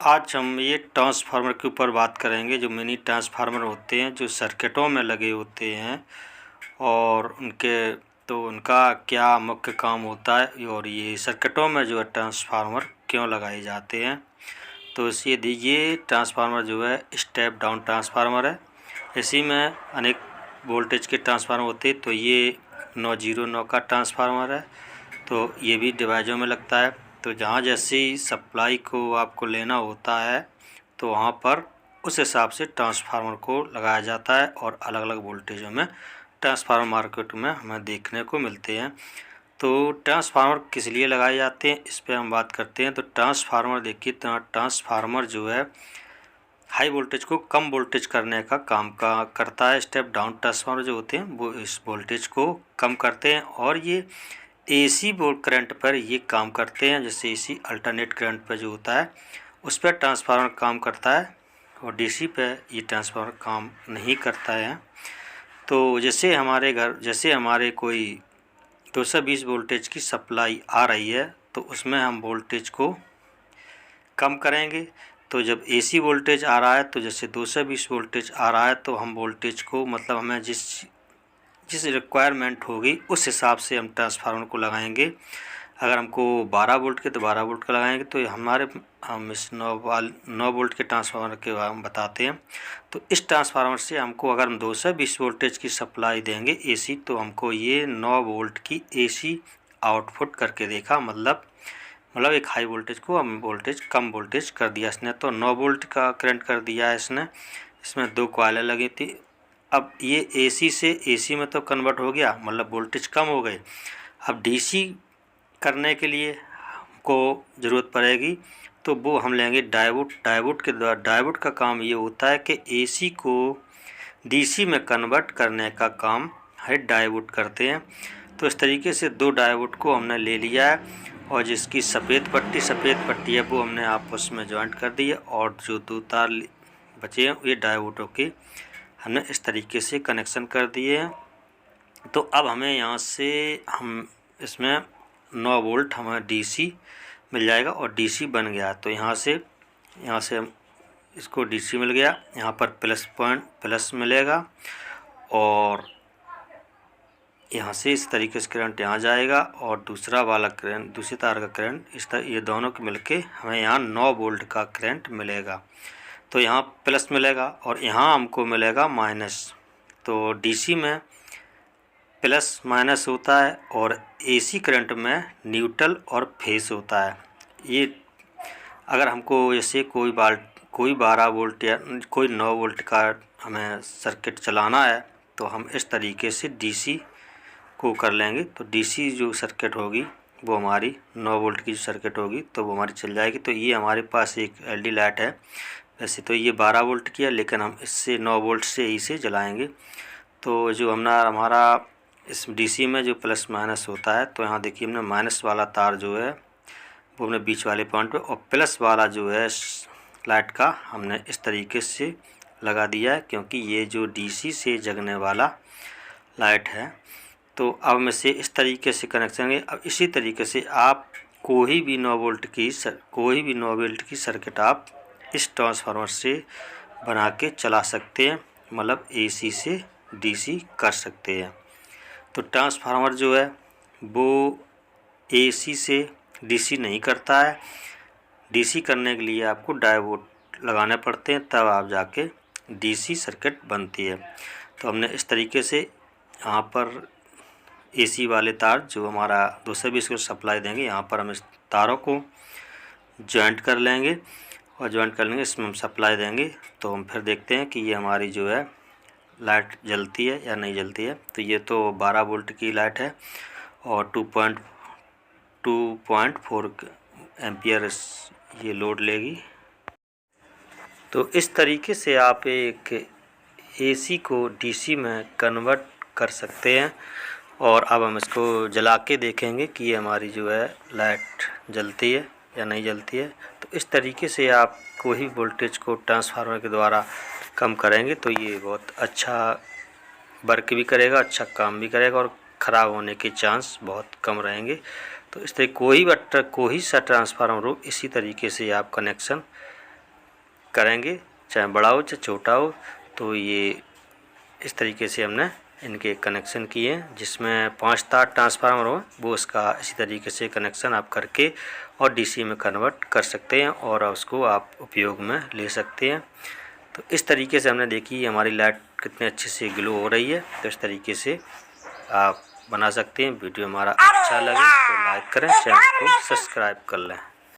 आज हम ये ट्रांसफार्मर के ऊपर बात करेंगे। जो मिनी ट्रांसफार्मर होते हैं जो सर्किटों में लगे होते हैं और उनका क्या मुख्य काम होता है और ये सर्किटों में जो है ट्रांसफार्मर क्यों लगाए जाते हैं। तो ये ट्रांसफार्मर जो है स्टेप डाउन ट्रांसफार्मर है। इसी में अनेक वोल्टेज के ट्रांसफार्मर होते हैं। तो ये 909 का ट्रांसफार्मर है। तो ये भी डिवाइजों में लगता है। तो जहाँ जैसी सप्लाई को आपको लेना होता है तो वहाँ पर उस हिसाब से ट्रांसफार्मर को लगाया जाता है और अलग अलग वोल्टेजों में ट्रांसफार्मर मार्केट में हमें देखने को मिलते हैं। तो ट्रांसफार्मर किस लिए लगाए जाते हैं इस पर हम बात करते हैं। तो ट्रांसफार्मर देखिए, ट्रांसफार्मर जो है हाई वोल्टेज को कम वोल्टेज करने का काम करता है। स्टेप डाउन ट्रांसफार्मर जो होते हैं वो इस वोल्टेज को कम करते हैं और ये एसी करंट पर ये काम करते हैं। जैसे एसी अल्टरनेट करंट पर जो होता है उस पर ट्रांसफार्मर काम करता है और डीसी पे ये ट्रांसफार्मर काम नहीं करता है। तो जैसे हमारे कोई 220 वोल्टेज की सप्लाई आ रही है तो उसमें हम वोल्टेज को कम करेंगे। तो जब एसी वोल्टेज आ रहा है तो जैसे 220 वोल्टेज आ रहा है तो हम वोल्टेज को मतलब हमें जिस रिक्वायरमेंट होगी उस हिसाब से हम ट्रांसफार्मर को लगाएंगे। अगर हमको 12 वोल्ट के तो 12 वोल्ट का लगाएंगे। तो हम इस 9 वोल्ट के ट्रांसफार्मर के बारे में बताते हैं। तो इस ट्रांसफार्मर से हमको अगर हम 220 वोल्टेज की सप्लाई देंगे एसी तो हमको ये 9 वोल्ट की एसी आउटपुट करके देखा। मतलब एक हाई वोल्टेज को हम कम वोल्टेज कर दिया इसने। तो 9 वोल्ट का करंट कर दिया है इसने। इसमें 2 कॉइलें लगी थी। अब ये एसी से एसी में तो कन्वर्ट हो गया, मतलब वोल्टेज कम हो गए। अब डीसी करने के लिए हमको ज़रूरत पड़ेगी तो वो हम लेंगे डायोड के द्वारा। डायोड का काम ये होता है कि एसी को डीसी में कन्वर्ट करने का काम है डायोड करते हैं। तो इस तरीके से 2 डायोड को हमने ले लिया है और जिसकी सफ़ेद पट्टी है वो हमने आपस में जॉइंट कर दी है और जो 2 तार बचे हैं ये डायोडों के हमने इस तरीके से कनेक्शन कर दिए हैं। तो अब हमें यहाँ से हम इसमें 9 वोल्ट हमें डीसी मिल जाएगा और डीसी बन गया। तो यहाँ से हम इसको डीसी मिल गया। यहाँ पर प्लस मिलेगा और यहाँ से इस तरीके से करंट यहाँ जाएगा और दूसरा वाला करंट, दूसरी तार का करंट ये दोनों के मिलके हमें यहाँ 9 वोल्ट का करंट मिलेगा। तो यहाँ प्लस मिलेगा और यहाँ हमको मिलेगा माइनस। तो डीसी में प्लस माइनस होता है और एसी करंट में न्यूट्रल और फेस होता है। ये अगर हमको जैसे कोई 12 वोल्ट या कोई 9 वोल्ट का हमें सर्किट चलाना है तो हम इस तरीके से डीसी को कर लेंगे। तो डीसी जो सर्किट होगी वो हमारी 9 वोल्ट की सर्किट होगी तो वो हमारी चल जाएगी। तो ये हमारे पास एक एलईडी लाइट है। वैसे तो ये 12 वोल्ट की है लेकिन हम इससे 9 वोल्ट से ही से जलाएंगे। तो जो हमारा इस डीसी में जो प्लस माइनस होता है तो यहाँ देखिए हमने माइनस वाला तार जो है वो हमने बीच वाले पॉइंट पे और प्लस वाला जो है लाइट का हमने इस तरीके से लगा दिया है क्योंकि ये जो डीसी से जगने वाला लाइट है। तो अब हम इसे इस तरीके से कनेक्शन है। अब इसी तरीके से आप कोई भी 9 वोल्ट की सर्किट आप इस ट्रांसफार्मर से बना के चला सकते हैं, मतलब एसी से डीसी कर सकते हैं। तो ट्रांसफार्मर जो है वो एसी से डीसी नहीं करता है। डीसी करने के लिए आपको डायोड लगाने पड़ते हैं तब आप जाके डीसी सर्किट बनती है। तो हमने इस तरीके से यहाँ पर एसी वाले तार जो हमारा 220 को सप्लाई देंगे यहाँ पर हम इस तारों को जॉइंट कर लेंगे और इसमें हम सप्लाई देंगे। तो हम फिर देखते हैं कि ये हमारी जो है लाइट जलती है या नहीं जलती है। तो ये तो 12 वोल्ट की लाइट है और 2.4 एम्पियर ये लोड लेगी। तो इस तरीके से आप एक एसी को डीसी में कन्वर्ट कर सकते हैं। और अब हम इसको जला के देखेंगे कि ये हमारी जो है लाइट जलती है या नहीं जलती है। तो इस तरीके से आप कोई वोल्टेज को ट्रांसफार्मर के द्वारा कम करेंगे तो ये बहुत अच्छा वर्क भी करेगा, अच्छा काम भी करेगा और ख़राब होने के चांस बहुत कम रहेंगे। तो इस तरह कोई सा ट्रांसफार्मर हो इसी तरीके से आप कनेक्शन करेंगे, चाहे बड़ा हो चाहे छोटा हो। तो ये इस तरीके से हमने इनके कनेक्शन किए हैं। जिसमें 5 तार ट्रांसफार्मर हो वो उसका इसी तरीके से कनेक्शन आप करके और डीसी में कन्वर्ट कर सकते हैं और उसको आप उपयोग में ले सकते हैं। तो इस तरीके से हमने देखी हमारी लाइट कितने अच्छे से ग्लो हो रही है। तो इस तरीके से आप बना सकते हैं। वीडियो हमारा अच्छा लगे तो लाइक करें, चैनल को सब्सक्राइब कर लें।